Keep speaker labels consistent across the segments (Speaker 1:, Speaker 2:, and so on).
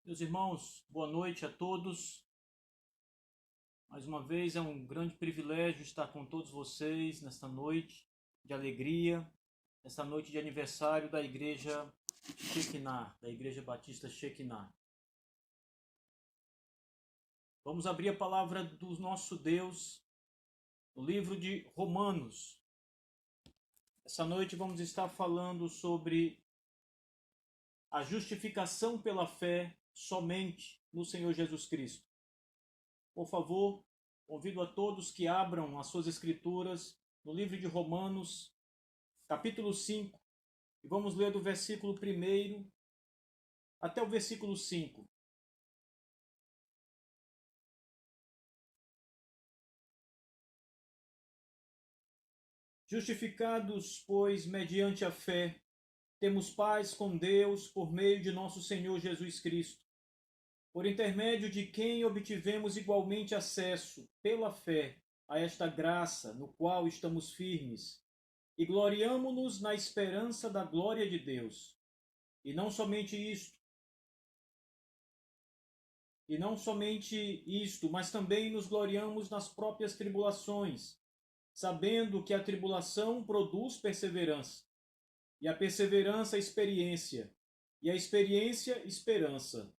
Speaker 1: Meus irmãos, boa noite a todos. Mais uma vez é um grande privilégio estar com todos vocês nesta noite de alegria, nesta noite de aniversário da Igreja Shekinah, da Igreja Batista Shekinah. Vamos abrir a palavra do nosso Deus no livro de Romanos. Essa noite vamos estar falando sobre a justificação pela fé somente no Senhor Jesus Cristo. Por favor, convido a todos que abram as suas escrituras no livro de Romanos, capítulo 5, e vamos ler do versículo 1 até o versículo 5. Justificados, pois, mediante a fé, temos paz com Deus por meio de nosso Senhor Jesus Cristo, por intermédio de quem obtivemos igualmente acesso, pela fé, a esta graça no qual estamos firmes, e gloriamo-nos na esperança da glória de Deus. E não somente isto, mas também nos gloriamos nas próprias tribulações, sabendo que a tribulação produz perseverança, e a perseverança experiência, e a experiência esperança.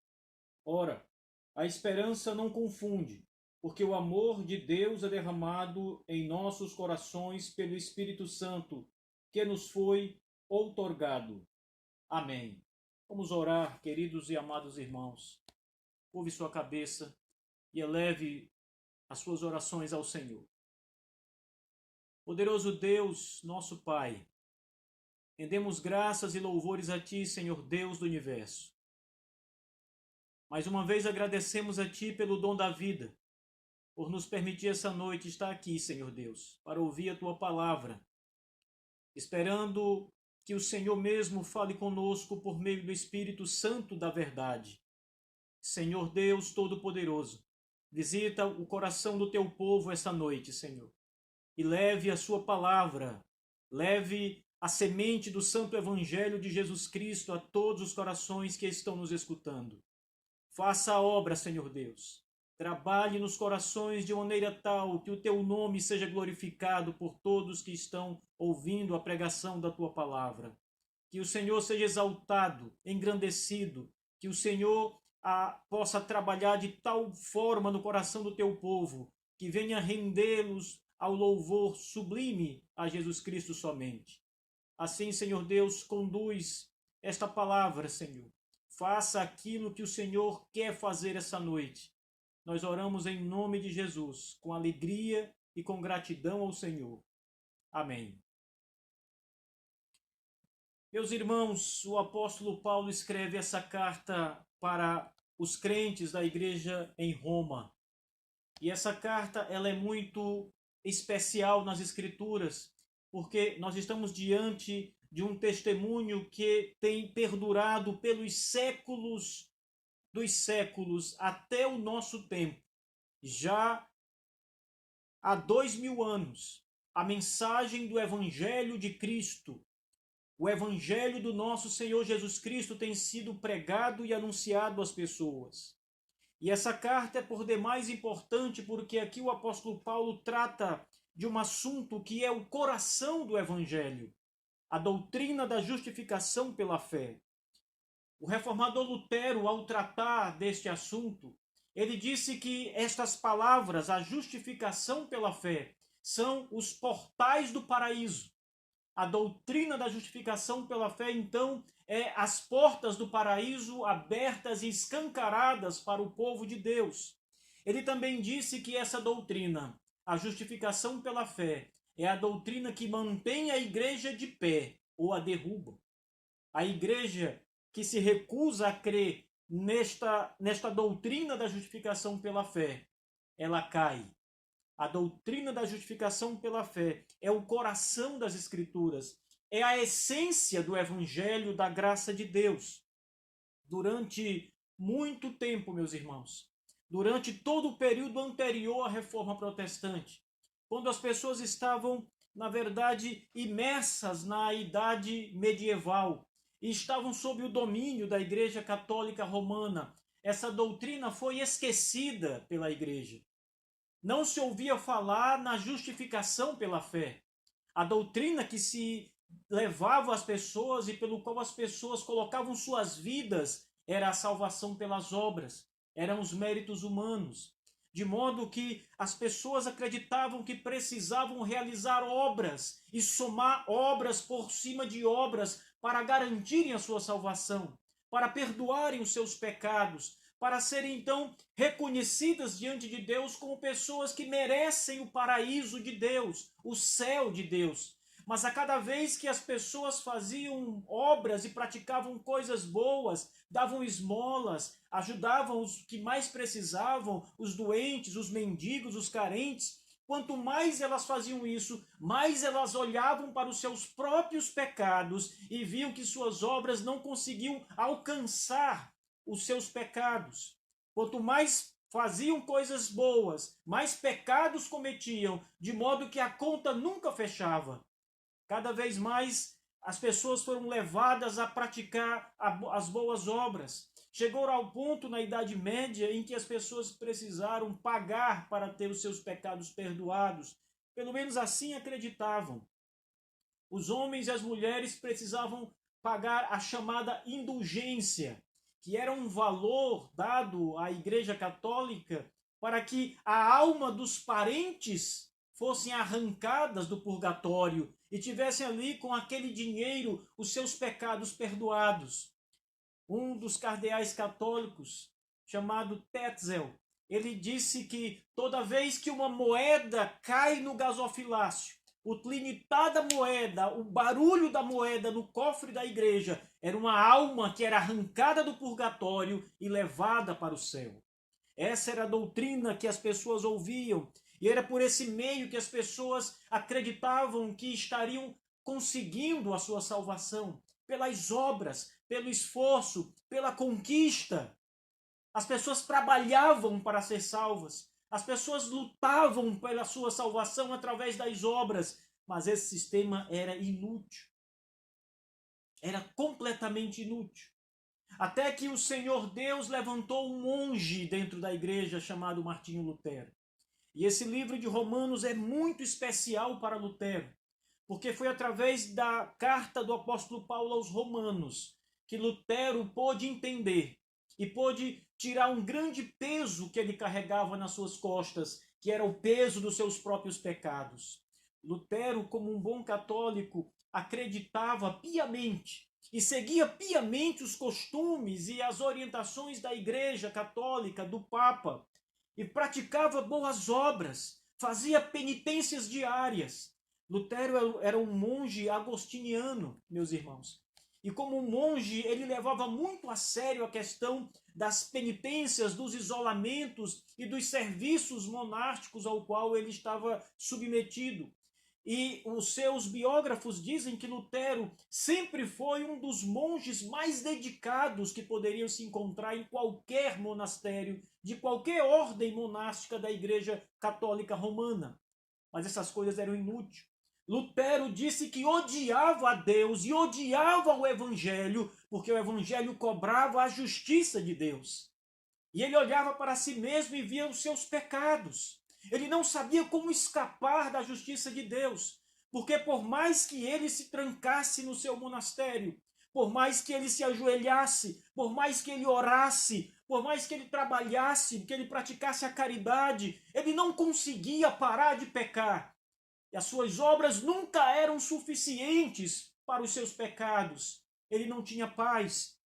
Speaker 1: Ora, a esperança não confunde, porque o amor de Deus é derramado em nossos corações pelo Espírito Santo, que nos foi outorgado. Amém. Vamos orar, queridos e amados irmãos. Curve sua cabeça e eleve as suas orações ao Senhor. Poderoso Deus, nosso Pai, rendemos graças e louvores a Ti, Senhor Deus do Universo. Mais uma vez agradecemos a Ti pelo dom da vida, por nos permitir essa noite estar aqui, Senhor Deus, para ouvir a Tua palavra, esperando que o Senhor mesmo fale conosco por meio do Espírito Santo da verdade. Senhor Deus Todo-Poderoso, visita o coração do Teu povo esta noite, Senhor, e leve a Sua palavra, leve a semente do Santo Evangelho de Jesus Cristo a todos os corações que estão nos escutando. Faça a obra, Senhor Deus. Trabalhe nos corações de maneira tal que o Teu nome seja glorificado por todos que estão ouvindo a pregação da Tua palavra. Que o Senhor seja exaltado, engrandecido, que o Senhor possa trabalhar de tal forma no coração do Teu povo, que venha rendê-los ao louvor sublime a Jesus Cristo somente. Assim, Senhor Deus, conduz esta palavra, Senhor. Faça aquilo que o Senhor quer fazer essa noite. Nós oramos em nome de Jesus, com alegria e com gratidão ao Senhor. Amém. Meus irmãos, o apóstolo Paulo escreve essa carta para os crentes da igreja em Roma. E essa carta ela é muito especial nas Escrituras, porque nós estamos diante de um testemunho que tem perdurado pelos séculos dos séculos até o nosso tempo. Já há 2000 anos, a mensagem do Evangelho de Cristo, o Evangelho do nosso Senhor Jesus Cristo tem sido pregado e anunciado às pessoas. E essa carta é por demais importante porque aqui o apóstolo Paulo trata de um assunto que é o coração do Evangelho, a doutrina da justificação pela fé. O reformador Lutero, ao tratar deste assunto, ele disse que estas palavras, a justificação pela fé, são os portais do paraíso. A doutrina da justificação pela fé, então, é as portas do paraíso abertas e escancaradas para o povo de Deus. Ele também disse que essa doutrina, a justificação pela fé, é a doutrina que mantém a igreja de pé ou a derruba. A igreja que se recusa a crer nesta doutrina da justificação pela fé, ela cai. A doutrina da justificação pela fé é o coração das Escrituras, é a essência do Evangelho da graça de Deus. Durante muito tempo, meus irmãos, durante todo o período anterior à Reforma Protestante, quando as pessoas estavam, na verdade, imersas na Idade Medieval, e estavam sob o domínio da Igreja Católica Romana, essa doutrina foi esquecida pela igreja. Não se ouvia falar na justificação pela fé. A doutrina que se levava às pessoas e pelo qual as pessoas colocavam suas vidas era a salvação pelas obras, eram os méritos humanos. De modo que as pessoas acreditavam que precisavam realizar obras e somar obras por cima de obras para garantirem a sua salvação, para perdoarem os seus pecados, para serem então reconhecidas diante de Deus como pessoas que merecem o paraíso de Deus, o céu de Deus. Mas a cada vez que as pessoas faziam obras e praticavam coisas boas, davam esmolas, ajudavam os que mais precisavam, os doentes, os mendigos, os carentes, quanto mais elas faziam isso, mais elas olhavam para os seus próprios pecados e viam que suas obras não conseguiam alcançar os seus pecados. Quanto mais faziam coisas boas, mais pecados cometiam, de modo que a conta nunca fechava. Cada vez mais as pessoas foram levadas a praticar as boas obras. Chegou ao ponto na Idade Média em que as pessoas precisaram pagar para ter os seus pecados perdoados. Pelo menos assim acreditavam. Os homens e as mulheres precisavam pagar a chamada indulgência, que era um valor dado à Igreja Católica para que a alma dos parentes fossem arrancadas do purgatório e tivessem ali com aquele dinheiro os seus pecados perdoados. Um dos cardeais católicos, chamado Tetzel, ele disse que toda vez que uma moeda cai no gasofilácio, o trinitar da moeda, o barulho da moeda no cofre da igreja, era uma alma que era arrancada do purgatório e levada para o céu. Essa era a doutrina que as pessoas ouviam, e era por esse meio que as pessoas acreditavam que estariam conseguindo a sua salvação, pelas obras, pelo esforço, pela conquista. As pessoas trabalhavam para ser salvas, as pessoas lutavam pela sua salvação através das obras, mas esse sistema era inútil. Era completamente inútil. Até que o Senhor Deus levantou um monge dentro da igreja chamado Martinho Lutero. E esse livro de Romanos é muito especial para Lutero, porque foi através da carta do apóstolo Paulo aos Romanos que Lutero pôde entender e pôde tirar um grande peso que ele carregava nas suas costas, que era o peso dos seus próprios pecados. Lutero, como um bom católico, acreditava piamente e seguia piamente os costumes e as orientações da Igreja Católica, do Papa, e praticava boas obras, fazia penitências diárias. Lutero era um monge agostiniano, meus irmãos. E como monge, ele levava muito a sério a questão das penitências, dos isolamentos e dos serviços monásticos ao qual ele estava submetido. E os seus biógrafos dizem que Lutero sempre foi um dos monges mais dedicados que poderiam se encontrar em qualquer monastério, de qualquer ordem monástica da Igreja Católica Romana. Mas essas coisas eram inúteis. Lutero disse que odiava a Deus e odiava o Evangelho, porque o Evangelho cobrava a justiça de Deus. E ele olhava para si mesmo e via os seus pecados. Ele não sabia como escapar da justiça de Deus, porque por mais que ele se trancasse no seu monastério, por mais que ele se ajoelhasse, por mais que ele orasse, por mais que ele trabalhasse, que ele praticasse a caridade, ele não conseguia parar de pecar. E as suas obras nunca eram suficientes para os seus pecados. Ele não tinha paz.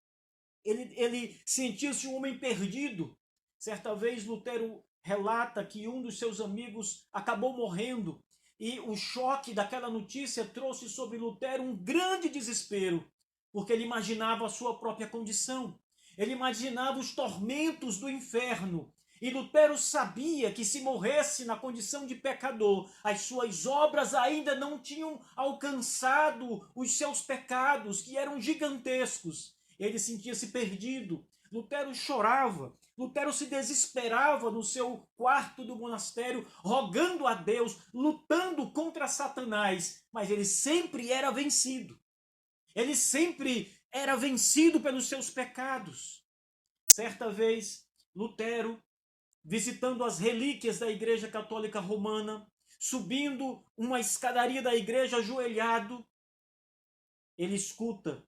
Speaker 1: Ele sentia-se um homem perdido. Certa vez Lutero relata que um dos seus amigos acabou morrendo e o choque daquela notícia trouxe sobre Lutero um grande desespero, porque ele imaginava a sua própria condição. Ele imaginava os tormentos do inferno. E Lutero sabia que se morresse na condição de pecador, as suas obras ainda não tinham alcançado os seus pecados, que eram gigantescos. Ele sentia-se perdido. Lutero chorava. Lutero se desesperava no seu quarto do monastério, rogando a Deus, lutando contra Satanás. Mas ele sempre era vencido. Ele sempre era vencido pelos seus pecados. Certa vez, Lutero, visitando as relíquias da Igreja Católica Romana, subindo uma escadaria da igreja ajoelhado, ele escuta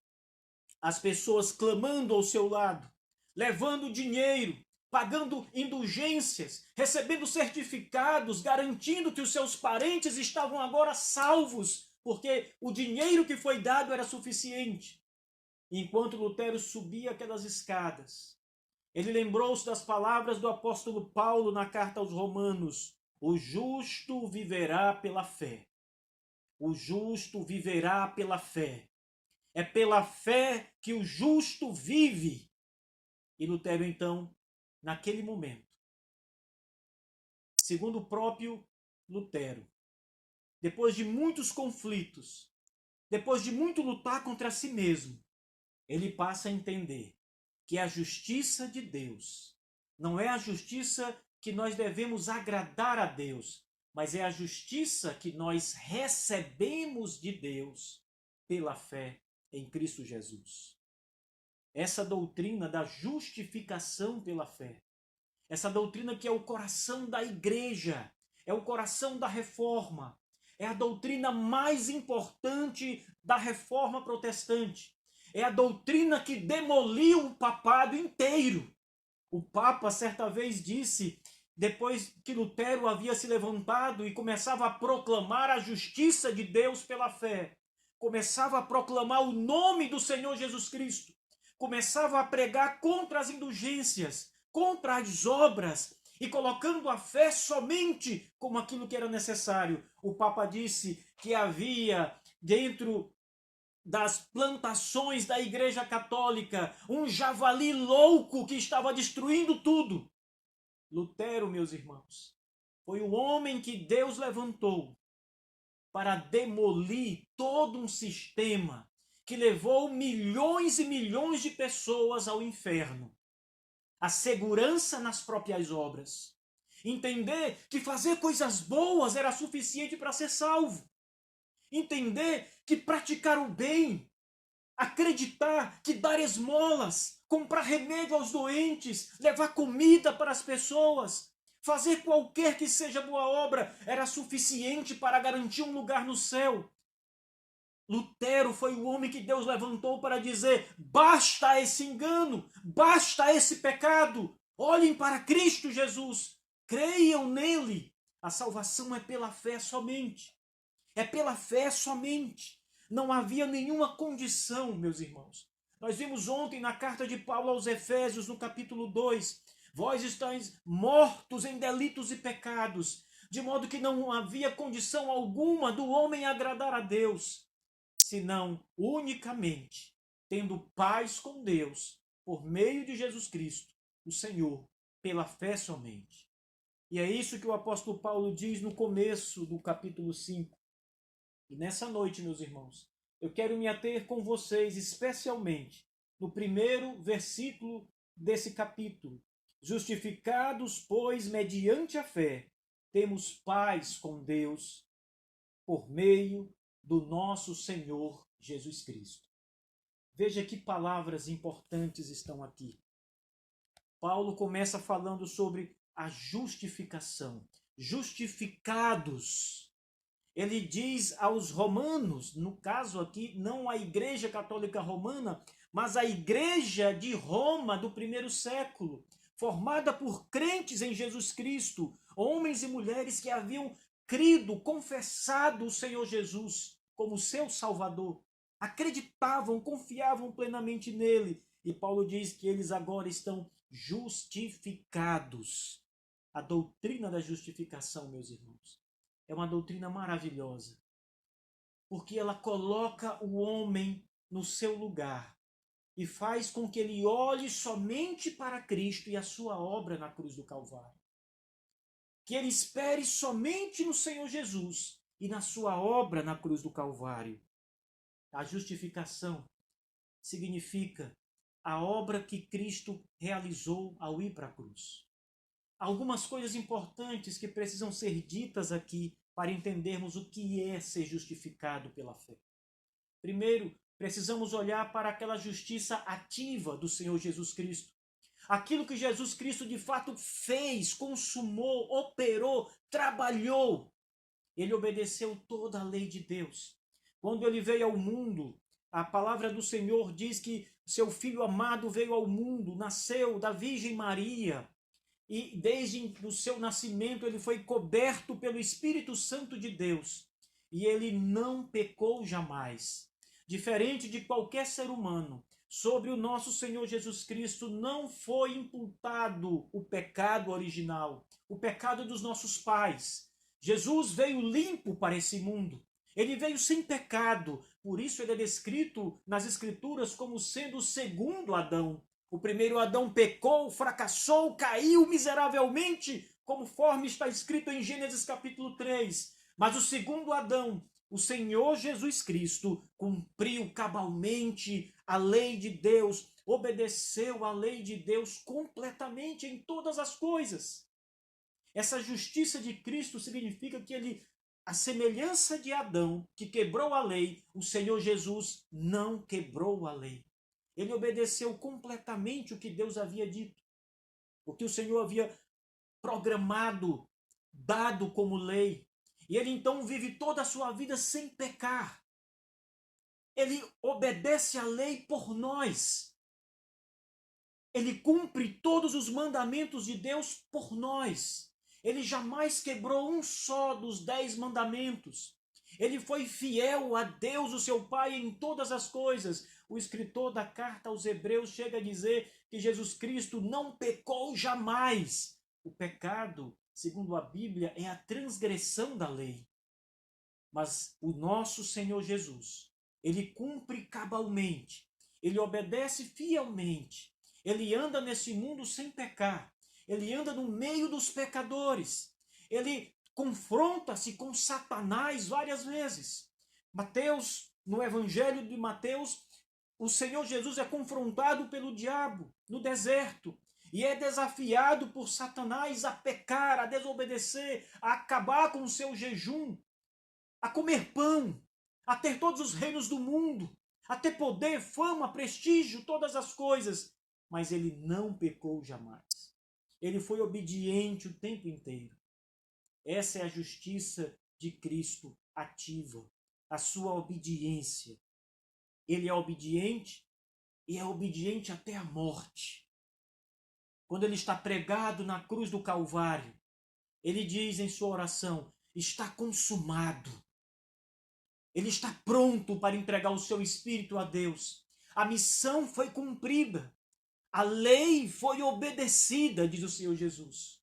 Speaker 1: as pessoas clamando ao seu lado, levando dinheiro, pagando indulgências, recebendo certificados, garantindo que os seus parentes estavam agora salvos, porque o dinheiro que foi dado era suficiente. Enquanto Lutero subia aquelas escadas, ele lembrou-se das palavras do apóstolo Paulo na carta aos Romanos: o justo viverá pela fé. O justo viverá pela fé. É pela fé que o justo vive. E Lutero, então, naquele momento, segundo o próprio Lutero, depois de muitos conflitos, depois de muito lutar contra si mesmo, ele passa a entender que a justiça de Deus não é a justiça que nós devemos agradar a Deus, mas é a justiça que nós recebemos de Deus pela fé em Cristo Jesus. Essa doutrina da justificação pela fé, essa doutrina que é o coração da igreja, é o coração da reforma, é a doutrina mais importante da reforma protestante. É a doutrina que demoliu o papado inteiro. O Papa certa vez disse, depois que Lutero havia se levantado e começava a proclamar a justiça de Deus pela fé, começava a proclamar o nome do Senhor Jesus Cristo, começava a pregar contra as indulgências, contra as obras, e colocando a fé somente como aquilo que era necessário. O Papa disse que havia dentro das plantações da Igreja Católica um javali louco que estava destruindo tudo. Lutero, meus irmãos, foi o homem que Deus levantou para demolir todo um sistema que levou milhões e milhões de pessoas ao inferno. A segurança nas próprias obras. Entender que fazer coisas boas era suficiente para ser salvo. Entender que praticar o bem, acreditar que dar esmolas, comprar remédio aos doentes, levar comida para as pessoas, fazer qualquer que seja boa obra era suficiente para garantir um lugar no céu. Lutero foi o homem que Deus levantou para dizer: basta esse engano, basta esse pecado, olhem para Cristo Jesus, creiam nele. A salvação é pela fé somente. É pela fé somente. Não havia nenhuma condição, meus irmãos. Nós vimos ontem na carta de Paulo aos Efésios, no capítulo 2, vós estáis mortos em delitos e pecados, de modo que não havia condição alguma do homem agradar a Deus, senão unicamente tendo paz com Deus por meio de Jesus Cristo, o Senhor, pela fé somente. E é isso que o apóstolo Paulo diz no começo do capítulo 5. E nessa noite, meus irmãos, eu quero me ater com vocês especialmente no primeiro versículo desse capítulo. Justificados, pois, mediante a fé, temos paz com Deus por meio do nosso Senhor Jesus Cristo. Veja que palavras importantes estão aqui. Paulo começa falando sobre a justificação. Justificados. Ele diz aos romanos, no caso aqui, não a Igreja Católica Romana, mas a Igreja de Roma do primeiro século, formada por crentes em Jesus Cristo, homens e mulheres que haviam crido, confessado o Senhor Jesus como seu Salvador, acreditavam, confiavam plenamente nele. E Paulo diz que eles agora estão justificados. A doutrina da justificação, meus irmãos, é uma doutrina maravilhosa, porque ela coloca o homem no seu lugar e faz com que ele olhe somente para Cristo e a sua obra na cruz do Calvário. Que ele espere somente no Senhor Jesus e na sua obra na cruz do Calvário. A justificação significa a obra que Cristo realizou ao ir para a cruz. Algumas coisas importantes que precisam ser ditas aqui para entendermos o que é ser justificado pela fé. Primeiro, precisamos olhar para aquela justiça ativa do Senhor Jesus Cristo. Aquilo que Jesus Cristo de fato fez, consumou, operou, trabalhou. Ele obedeceu toda a lei de Deus. Quando ele veio ao mundo, a palavra do Senhor diz que seu filho amado veio ao mundo, nasceu da Virgem Maria, e desde o seu nascimento ele foi coberto pelo Espírito Santo de Deus, e ele não pecou jamais. Diferente de qualquer ser humano, sobre o nosso Senhor Jesus Cristo não foi imputado o pecado original, o pecado dos nossos pais. Jesus veio limpo para esse mundo. Ele veio sem pecado. Por isso ele é descrito nas Escrituras como sendo o segundo Adão. O primeiro Adão pecou, fracassou, caiu miseravelmente, conforme está escrito em Gênesis capítulo 3. Mas o segundo Adão, o Senhor Jesus Cristo, cumpriu cabalmente a lei de Deus, obedeceu a lei de Deus completamente em todas as coisas. Essa justiça de Cristo significa que ele, a semelhança de Adão, que quebrou a lei, o Senhor Jesus não quebrou a lei. Ele obedeceu completamente o que Deus havia dito, o que o Senhor havia programado, dado como lei. E ele então vive toda a sua vida sem pecar. Ele obedece a lei por nós. Ele cumpre todos os mandamentos de Deus por nós. Ele jamais quebrou um só dos 10 mandamentos. Ele foi fiel a Deus, o seu Pai, em todas as coisas. O escritor da carta aos Hebreus chega a dizer que Jesus Cristo não pecou jamais. O pecado, segundo a Bíblia, é a transgressão da lei. Mas o nosso Senhor Jesus, ele cumpre cabalmente, ele obedece fielmente, ele anda nesse mundo sem pecar, ele anda no meio dos pecadores, ele confronta-se com Satanás várias vezes. Mateus, no Evangelho de Mateus, o Senhor Jesus é confrontado pelo diabo no deserto e é desafiado por Satanás a pecar, a desobedecer, a acabar com o seu jejum, a comer pão, a ter todos os reinos do mundo, a ter poder, fama, prestígio, todas as coisas. Mas ele não pecou jamais. Ele foi obediente o tempo inteiro. Essa é a justiça de Cristo ativa, a sua obediência. Ele é obediente e é obediente até a morte. Quando ele está pregado na cruz do Calvário, ele diz em sua oração: está consumado. Ele está pronto para entregar o seu espírito a Deus. A missão foi cumprida. A lei foi obedecida, diz o Senhor Jesus.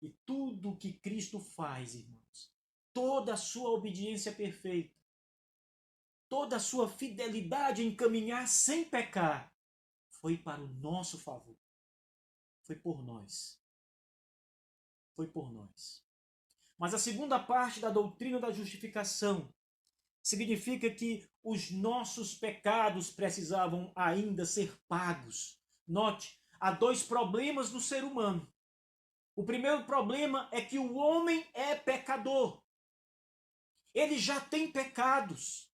Speaker 1: E tudo o que Cristo faz, irmãos, toda a sua obediência perfeita, toda a sua fidelidade em caminhar sem pecar, foi para o nosso favor. Foi por nós. Foi por nós. Mas a segunda parte da doutrina da justificação significa que os nossos pecados precisavam ainda ser pagos. Note, há 2 problemas no ser humano. O primeiro problema é que o homem é pecador. Ele já tem pecados.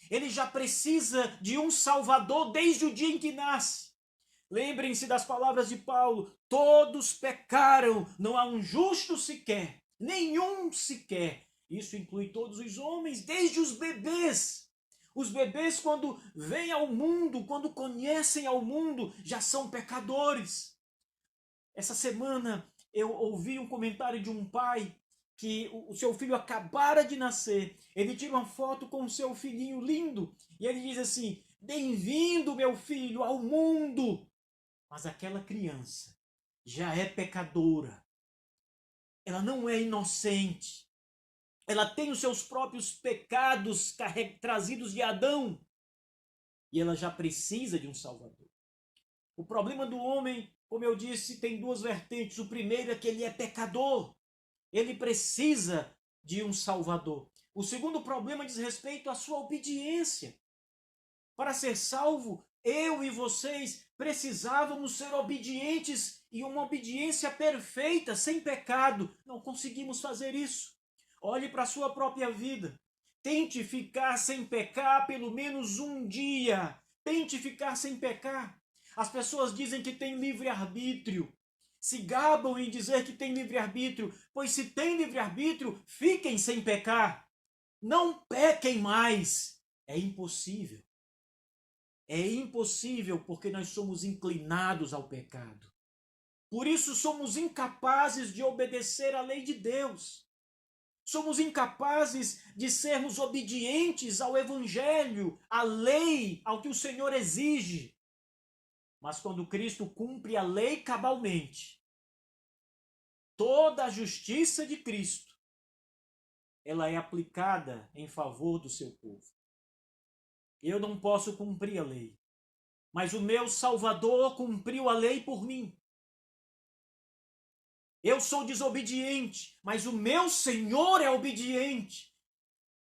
Speaker 1: Ele já precisa de um Salvador desde o dia em que nasce. Lembrem-se das palavras de Paulo: todos pecaram, não há um justo sequer, nenhum sequer. Isso inclui todos os homens, desde os bebês. Os bebês, quando vêm ao mundo, quando conhecem ao mundo, já são pecadores. Essa semana eu ouvi um comentário de um pai que o seu filho acabara de nascer. Ele tira uma foto com o seu filhinho lindo e ele diz assim: bem-vindo, meu filho, ao mundo. Mas aquela criança já é pecadora. Ela não é inocente. Ela tem os seus próprios pecados trazidos de Adão. E ela já precisa de um Salvador. O problema do homem, como eu disse, tem 2 vertentes. O primeiro é que ele é pecador. Ele precisa de um Salvador. O segundo problema diz respeito à sua obediência. Para ser salvo, eu e vocês precisávamos ser obedientes e uma obediência perfeita, sem pecado. Não conseguimos fazer isso. Olhe para a sua própria vida. Tente ficar sem pecar pelo menos um dia. Tente ficar sem pecar. As pessoas dizem que têm livre-arbítrio, se gabam em dizer que têm livre-arbítrio, pois se têm livre-arbítrio, fiquem sem pecar. Não pequem mais. É impossível. É impossível porque nós somos inclinados ao pecado. Por isso somos incapazes de obedecer à lei de Deus. Somos incapazes de sermos obedientes ao Evangelho, à lei, ao que o Senhor exige. Mas quando Cristo cumpre a lei cabalmente, toda a justiça de Cristo, ela é aplicada em favor do seu povo. Eu não posso cumprir a lei, mas o meu Salvador cumpriu a lei por mim. Eu sou desobediente, mas o meu Senhor é obediente.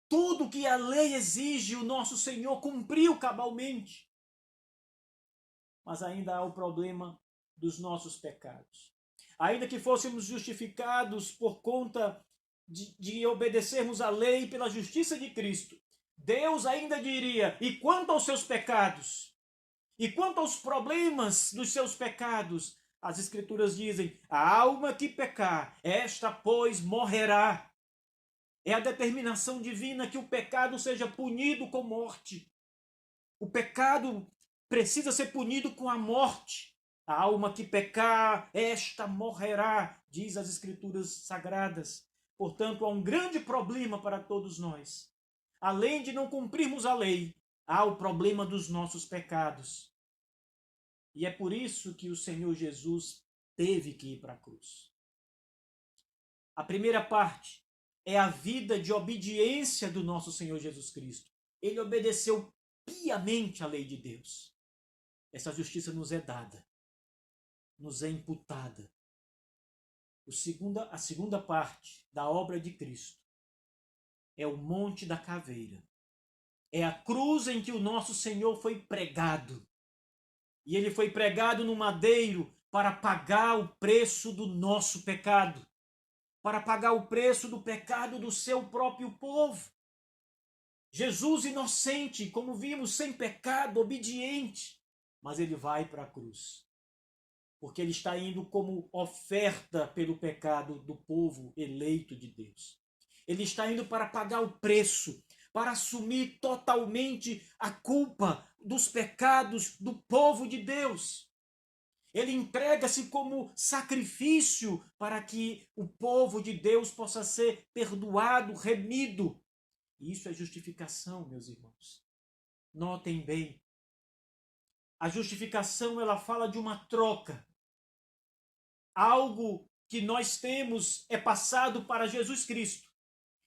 Speaker 1: Tudo que a lei exige, o nosso Senhor cumpriu cabalmente. Mas ainda há o problema dos nossos pecados. Ainda que fôssemos justificados por conta de obedecermos à lei pela justiça de Cristo, Deus ainda diria: e quanto aos seus pecados? E quanto aos problemas dos seus pecados? As Escrituras dizem: a alma que pecar, esta, pois, morrerá. É a determinação divina que o pecado seja punido com morte. O pecado precisa ser punido com a morte. A alma que pecar, esta morrerá, diz as Escrituras Sagradas. Portanto, há um grande problema para todos nós. Além de não cumprirmos a lei, há o problema dos nossos pecados. E é por isso que o Senhor Jesus teve que ir para a cruz. A primeira parte é a vida de obediência do nosso Senhor Jesus Cristo. Ele obedeceu piamente à lei de Deus. Essa justiça nos é dada, nos é imputada. A segunda parte da obra de Cristo é o Monte da Caveira. É a cruz em que o nosso Senhor foi pregado. E ele foi pregado no madeiro para pagar o preço do nosso pecado, para pagar o preço do pecado do seu próprio povo. Jesus inocente, como vimos, sem pecado, obediente, mas ele vai para a cruz, porque ele está indo como oferta pelo pecado do povo eleito de Deus. Ele está indo para pagar o preço, para assumir totalmente a culpa dos pecados do povo de Deus. Ele entrega-se como sacrifício para que o povo de Deus possa ser perdoado, remido. Isso é justificação, meus irmãos. Notem bem. A justificação, ela fala de uma troca. Algo que nós temos é passado para Jesus Cristo.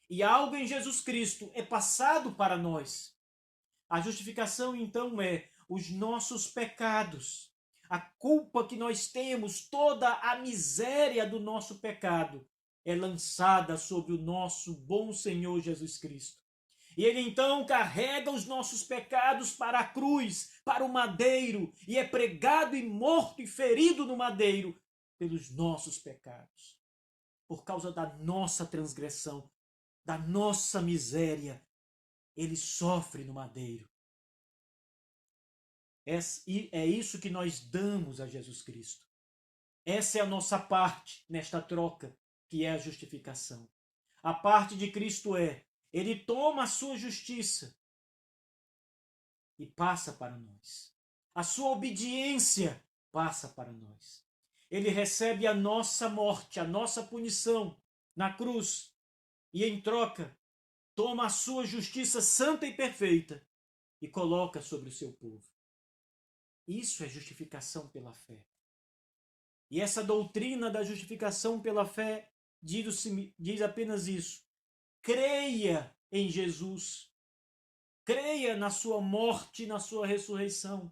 Speaker 1: E algo em Jesus Cristo é passado para nós. A justificação, então, é os nossos pecados. A culpa que nós temos, toda a miséria do nosso pecado, é lançada sobre o nosso bom Senhor Jesus Cristo. E ele então carrega os nossos pecados para a cruz, para o madeiro, e é pregado e morto e ferido no madeiro pelos nossos pecados. Por causa da nossa transgressão, da nossa miséria, ele sofre no madeiro. É isso que nós damos a Jesus Cristo. Essa é a nossa parte nesta troca, que é a justificação. A parte de Cristo é: ele toma a sua justiça e passa para nós. A sua obediência passa para nós. Ele recebe a nossa morte, a nossa punição na cruz e, em troca, toma a sua justiça santa e perfeita e coloca sobre o seu povo. Isso é justificação pela fé. E essa doutrina da justificação pela fé diz apenas isso: creia em Jesus, creia na sua morte e na sua ressurreição,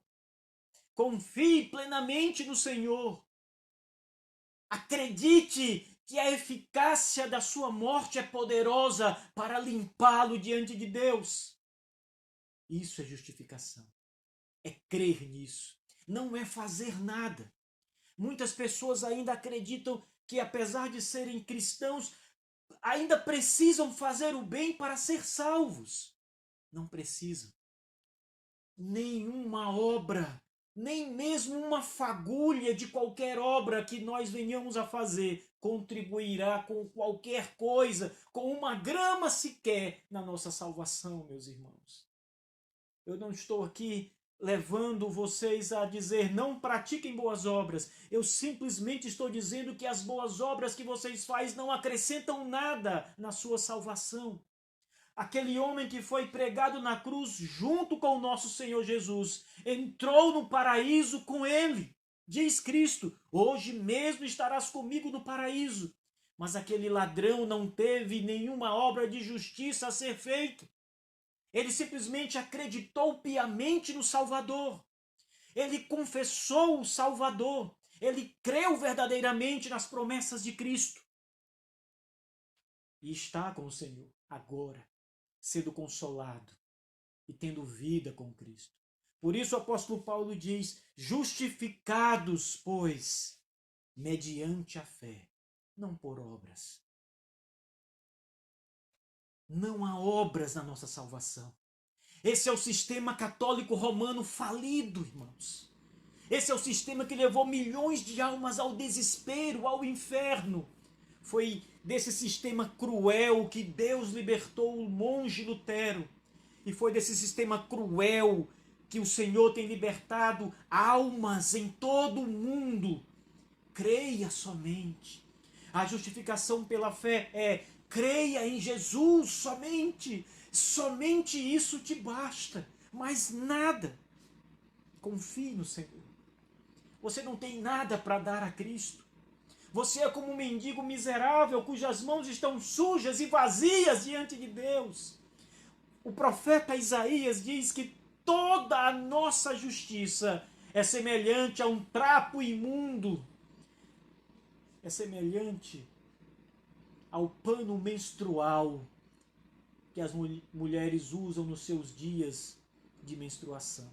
Speaker 1: confie plenamente no Senhor, acredite que a eficácia da sua morte é poderosa para limpá-lo diante de Deus. Isso é justificação, é crer nisso, não é fazer nada. Muitas pessoas ainda acreditam que, apesar de serem cristãos, ainda precisam fazer o bem para ser salvos. Não precisam. Nenhuma obra nem mesmo uma fagulha de qualquer obra que nós venhamos a fazer contribuirá com qualquer coisa, com uma grama sequer na nossa salvação, meus irmãos. Eu não estou aqui levando vocês a dizer não pratiquem boas obras. Eu simplesmente estou dizendo que as boas obras que vocês fazem não acrescentam nada na sua salvação. Aquele homem que foi pregado na cruz junto com o nosso Senhor Jesus entrou no paraíso com ele. Diz Cristo: hoje mesmo estarás comigo no paraíso. Mas aquele ladrão não teve nenhuma obra de justiça a ser feita. Ele simplesmente acreditou piamente no Salvador. Ele confessou o Salvador. Ele creu verdadeiramente nas promessas de Cristo. E está com o Senhor agora, sendo consolado e tendo vida com Cristo. Por isso o apóstolo Paulo diz: justificados, pois, mediante a fé, não por obras. Não há obras na nossa salvação. Esse é o sistema católico romano falido, irmãos. Esse é o sistema que levou milhões de almas ao desespero, ao inferno. Foi desse sistema cruel que Deus libertou o monge Lutero. E foi desse sistema cruel que o Senhor tem libertado almas em todo o mundo. Creia somente. A justificação pela fé é: creia em Jesus somente. Somente isso te basta. Mais nada. Confie no Senhor. Você não tem nada para dar a Cristo. Você é como um mendigo miserável cujas mãos estão sujas e vazias diante de Deus. O profeta Isaías diz que toda a nossa justiça é semelhante a um trapo imundo. É semelhante ao pano menstrual que as mulheres usam nos seus dias de menstruação.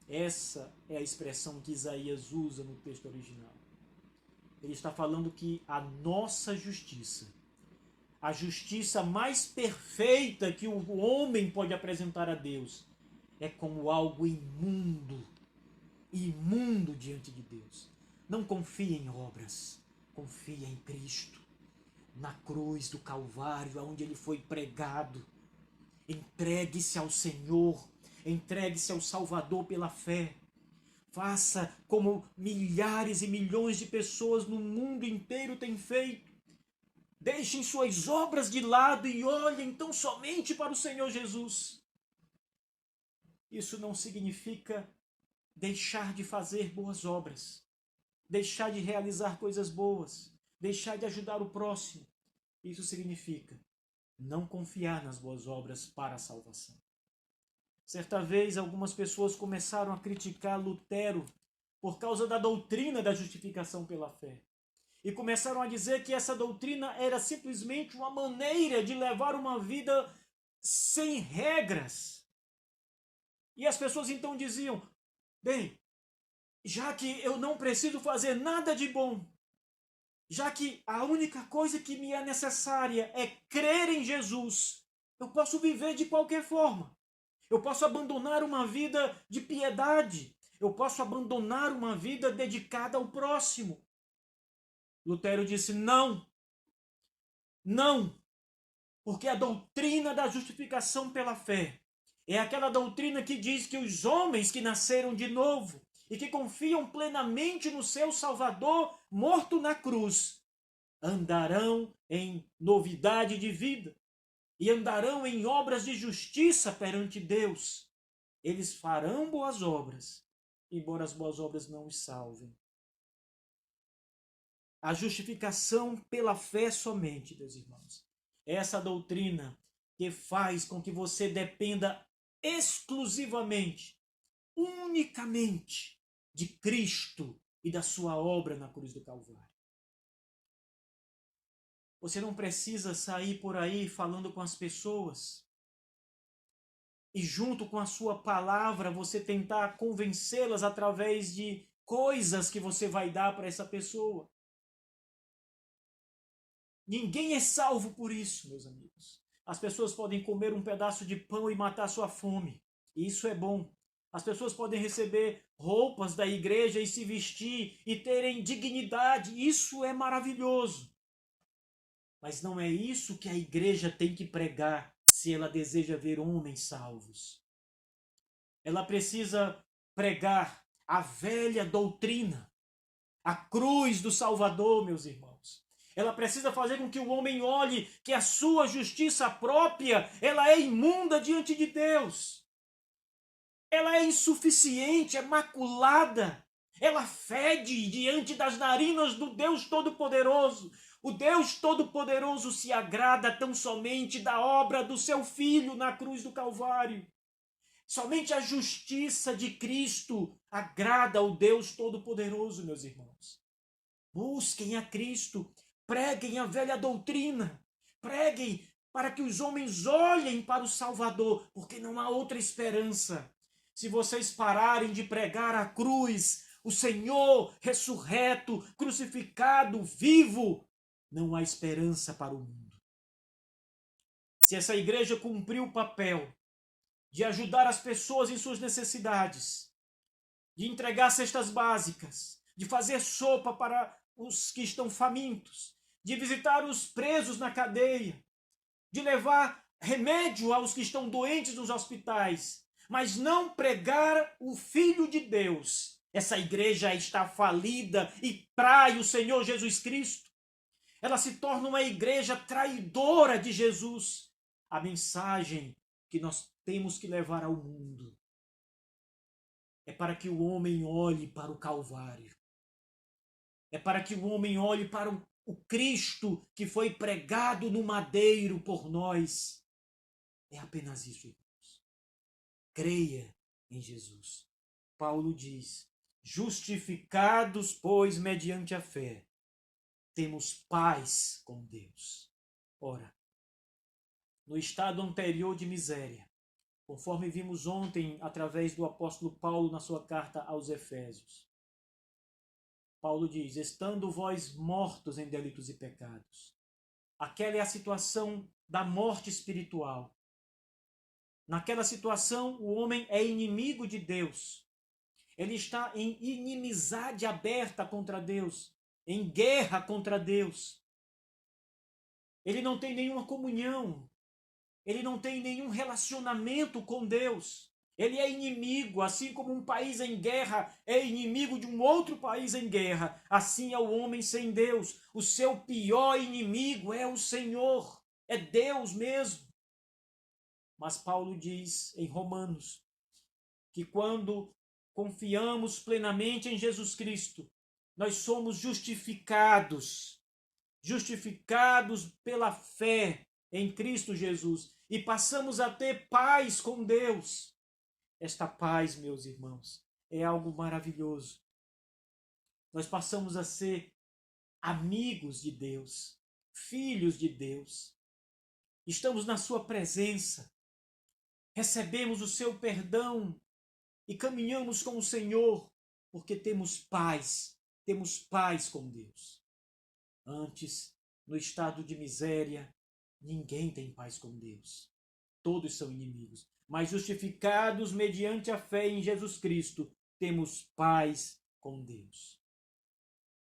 Speaker 1: Essa é a expressão que Isaías usa no texto original. Ele está falando que a nossa justiça, a justiça mais perfeita que o homem pode apresentar a Deus, é como algo imundo, imundo diante de Deus. Não confie em obras, confia em Cristo. Na cruz do Calvário, onde ele foi pregado. Entregue-se ao Senhor, entregue-se ao Salvador pela fé. Faça como milhares e milhões de pessoas no mundo inteiro têm feito. Deixem suas obras de lado e olhem tão somente para o Senhor Jesus. Isso não significa deixar de fazer boas obras, deixar de realizar coisas boas, deixar de ajudar o próximo. Isso significa não confiar nas boas obras para a salvação. Certa vez, algumas pessoas começaram a criticar Lutero por causa da doutrina da justificação pela fé. E começaram a dizer que essa doutrina era simplesmente uma maneira de levar uma vida sem regras. E as pessoas então diziam: bem, já que eu não preciso fazer nada de bom, já que a única coisa que me é necessária é crer em Jesus, eu posso viver de qualquer forma. Eu posso abandonar uma vida de piedade. Eu posso abandonar uma vida dedicada ao próximo. Lutero disse: não. Não. Porque a doutrina da justificação pela fé é aquela doutrina que diz que os homens que nasceram de novo e que confiam plenamente no seu Salvador morto na cruz, andarão em novidade de vida e andarão em obras de justiça perante Deus. Eles farão boas obras, embora as boas obras não os salvem. A justificação pela fé somente, meus irmãos, é essa doutrina que faz com que você dependa exclusivamente, unicamente, de Cristo e da sua obra na cruz do Calvário. Você não precisa sair por aí falando com as pessoas e junto com a sua palavra você tentar convencê-las através de coisas que você vai dar para essa pessoa. Ninguém é salvo por isso, meus amigos. As pessoas podem comer um pedaço de pão e matar sua fome. E isso é bom. As pessoas podem receber roupas da igreja e se vestir e terem dignidade. Isso é maravilhoso. Mas não é isso que a igreja tem que pregar se ela deseja ver homens salvos. Ela precisa pregar a velha doutrina, a cruz do Salvador, meus irmãos. Ela precisa fazer com que o homem olhe que a sua justiça própria, ela é imunda diante de Deus. Ela é insuficiente, é maculada. Ela fede diante das narinas do Deus Todo-Poderoso. O Deus Todo-Poderoso se agrada tão somente da obra do seu Filho na cruz do Calvário. Somente a justiça de Cristo agrada ao Deus Todo-Poderoso, meus irmãos. Busquem a Cristo, preguem a velha doutrina, preguem para que os homens olhem para o Salvador, porque não há outra esperança. Se vocês pararem de pregar a cruz, o Senhor ressurreto, crucificado, vivo, não há esperança para o mundo. Se essa igreja cumpriu o papel de ajudar as pessoas em suas necessidades, de entregar cestas básicas, de fazer sopa para os que estão famintos, de visitar os presos na cadeia, de levar remédio aos que estão doentes nos hospitais, mas não pregar o Filho de Deus, essa igreja está falida e trai o Senhor Jesus Cristo. Ela se torna uma igreja traidora de Jesus. A mensagem que nós temos que levar ao mundo é para que o homem olhe para o Calvário. É para que o homem olhe para o Cristo que foi pregado no madeiro por nós. É apenas isso, irmãos. Creia em Jesus. Paulo diz: justificados, pois, mediante a fé, temos paz com Deus. Ora, no estado anterior de miséria, conforme vimos ontem através do apóstolo Paulo na sua carta aos Efésios, Paulo diz: estando vós mortos em delitos e pecados. Aquela é a situação da morte espiritual. Naquela situação, o homem é inimigo de Deus. Ele está em inimizade aberta contra Deus, em guerra contra Deus. Ele não tem nenhuma comunhão, ele não tem nenhum relacionamento com Deus. Ele é inimigo, assim como um país em guerra é inimigo de um outro país em guerra. Assim é o homem sem Deus. O seu pior inimigo é o Senhor, é Deus mesmo. Mas Paulo diz em Romanos que quando confiamos plenamente em Jesus Cristo, nós somos justificados pela fé em Cristo Jesus e passamos a ter paz com Deus. Esta paz, meus irmãos, é algo maravilhoso. Nós passamos a ser amigos de Deus, filhos de Deus. Estamos na sua presença, recebemos o seu perdão e caminhamos com o Senhor, porque temos paz com Deus. Antes, no estado de miséria, ninguém tem paz com Deus. Todos são inimigos. Mas justificados mediante a fé em Jesus Cristo, temos paz com Deus.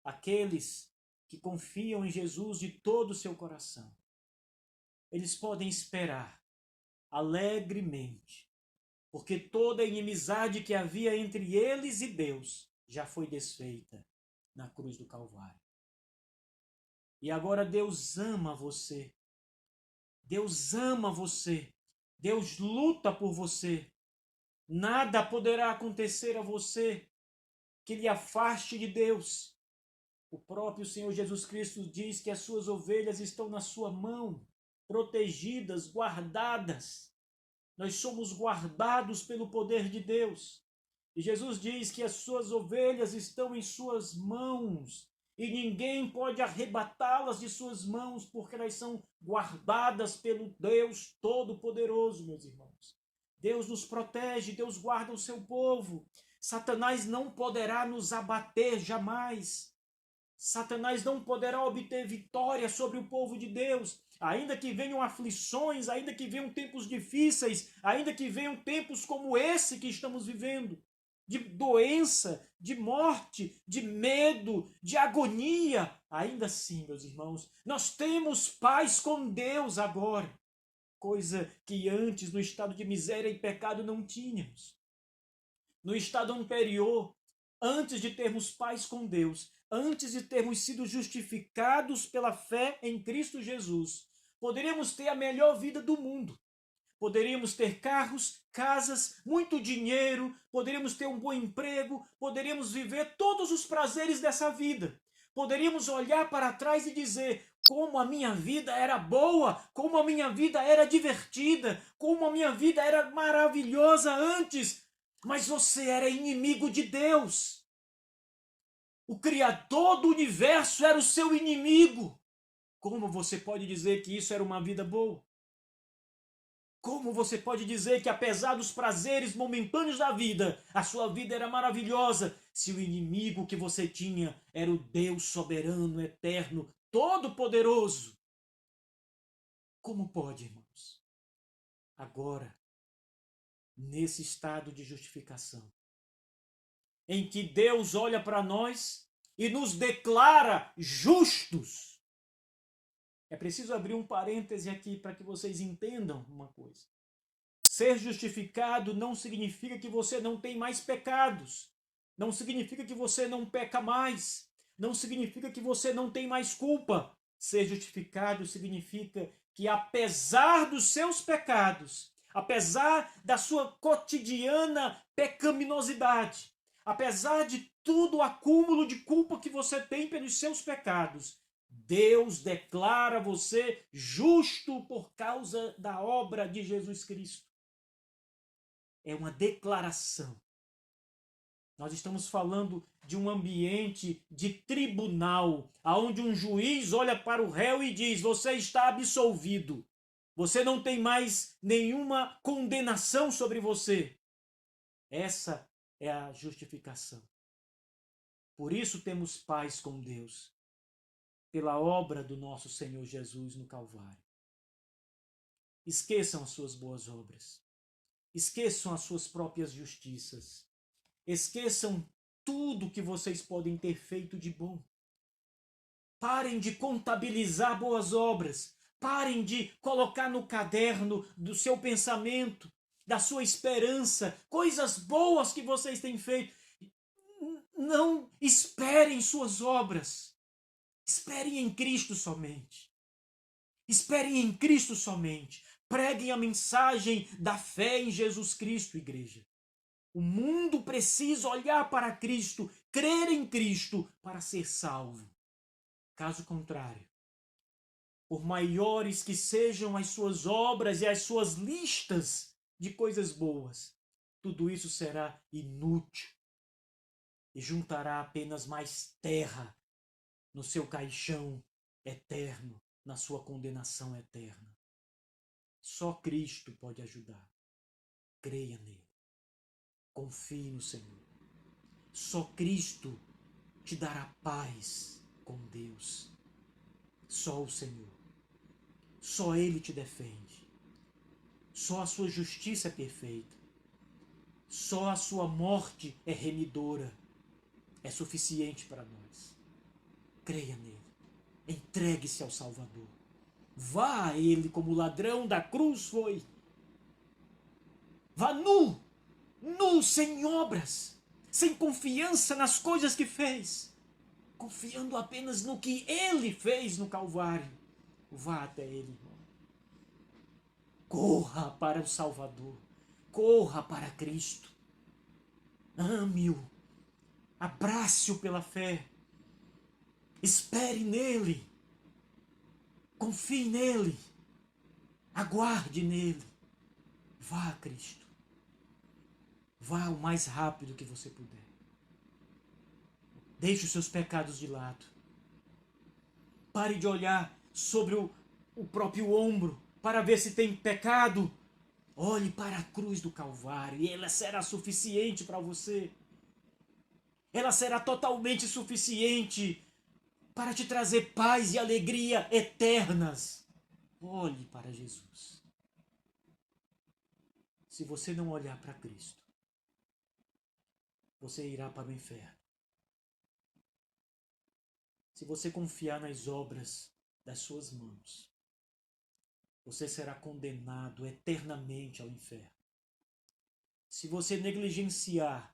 Speaker 1: Aqueles que confiam em Jesus de todo o seu coração, eles podem esperar alegremente, porque toda a inimizade que havia entre eles e Deus já foi desfeita na cruz do Calvário. E agora Deus ama você. Deus ama você. Deus luta por você. Nada poderá acontecer a você que lhe afaste de Deus. O próprio Senhor Jesus Cristo diz que as suas ovelhas estão na sua mão, protegidas, guardadas. Nós somos guardados pelo poder de Deus. E Jesus diz que as suas ovelhas estão em suas mãos e ninguém pode arrebatá-las de suas mãos, porque elas são guardadas pelo Deus Todo-Poderoso, meus irmãos. Deus nos protege, Deus guarda o seu povo. Satanás não poderá nos abater jamais. Satanás não poderá obter vitória sobre o povo de Deus. Ainda que venham aflições, ainda que venham tempos difíceis, ainda que venham tempos como esse que estamos vivendo, de doença, de morte, de medo, de agonia, ainda assim, meus irmãos, nós temos paz com Deus agora, coisa que antes, no estado de miséria e pecado, não tínhamos. No estado anterior, antes de termos paz com Deus, antes de termos sido justificados pela fé em Cristo Jesus, poderíamos ter a melhor vida do mundo. Poderíamos ter carros, casas, muito dinheiro, poderíamos ter um bom emprego, poderíamos viver todos os prazeres dessa vida. Poderíamos olhar para trás e dizer como a minha vida era boa, como a minha vida era divertida, como a minha vida era maravilhosa antes. Mas você era inimigo de Deus. O Criador do universo era o seu inimigo. Como você pode dizer que isso era uma vida boa? Como você pode dizer que, apesar dos prazeres momentâneos da vida, a sua vida era maravilhosa, se o inimigo que você tinha era o Deus soberano, eterno, todo-poderoso? Como pode, irmãos? Agora, nesse estado de justificação, em que Deus olha para nós e nos declara justos. É preciso abrir um parêntese aqui para que vocês entendam uma coisa. Ser justificado não significa que você não tem mais pecados. Não significa que você não peca mais. Não significa que você não tem mais culpa. Ser justificado significa que, apesar dos seus pecados, apesar da sua cotidiana pecaminosidade, apesar de todo o acúmulo de culpa que você tem pelos seus pecados, Deus declara você justo por causa da obra de Jesus Cristo. É uma declaração. Nós estamos falando de um ambiente de tribunal, onde um juiz olha para o réu e diz: você está absolvido. Você não tem mais nenhuma condenação sobre você. Essa é a justificação. Por isso temos paz com Deus, pela obra do nosso Senhor Jesus no Calvário. Esqueçam as suas boas obras. Esqueçam as suas próprias justiças. Esqueçam tudo que vocês podem ter feito de bom. Parem de contabilizar boas obras. Parem de colocar no caderno do seu pensamento, da sua esperança, coisas boas que vocês têm feito. Não esperem suas obras. Esperem em Cristo somente. Esperem em Cristo somente. Preguem a mensagem da fé em Jesus Cristo, igreja. O mundo precisa olhar para Cristo, crer em Cristo para ser salvo. Caso contrário, por maiores que sejam as suas obras e as suas listas de coisas boas, tudo isso será inútil e juntará apenas mais terra no seu caixão eterno, na sua condenação eterna. Só Cristo pode ajudar. Creia nele. Confie no Senhor. Só Cristo te dará paz com Deus. Só o Senhor. Só Ele te defende. Só a sua justiça é perfeita. Só a sua morte é remidora. É suficiente para nós. Creia nele. Entregue-se ao Salvador. Vá a Ele como o ladrão da cruz foi. Vá nu, sem obras, sem confiança nas coisas que fez, confiando apenas no que Ele fez no Calvário. Vá até Ele, irmão. Corra para o Salvador. Corra para Cristo. Ame-o. Abrace-o pela fé. Espere nele. Confie nele. Aguarde nele. Vá a Cristo. Vá o mais rápido que você puder. Deixe os seus pecados de lado. Pare de olhar sobre o próprio ombro para ver se tem pecado. Olhe para a cruz do Calvário e ela será suficiente para você. Ela será totalmente suficiente para te trazer paz e alegria eternas. Olhe para Jesus. Se você não olhar para Cristo, você irá para o inferno. Se você confiar nas obras das suas mãos, você será condenado eternamente ao inferno. Se você negligenciar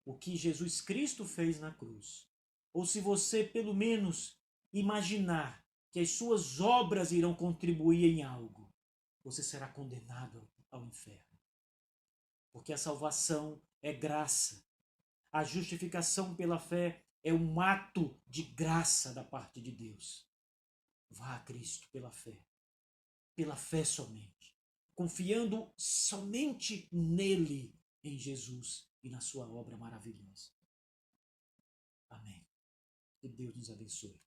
Speaker 1: o que Jesus Cristo fez na cruz, ou se você pelo menos imaginar que as suas obras irão contribuir em algo, você será condenado ao inferno. Porque a salvação é graça. A justificação pela fé é um ato de graça da parte de Deus. Vá a Cristo pela fé somente, confiando somente nele, em Jesus e na sua obra maravilhosa. Amém. Que Deus nos abençoe.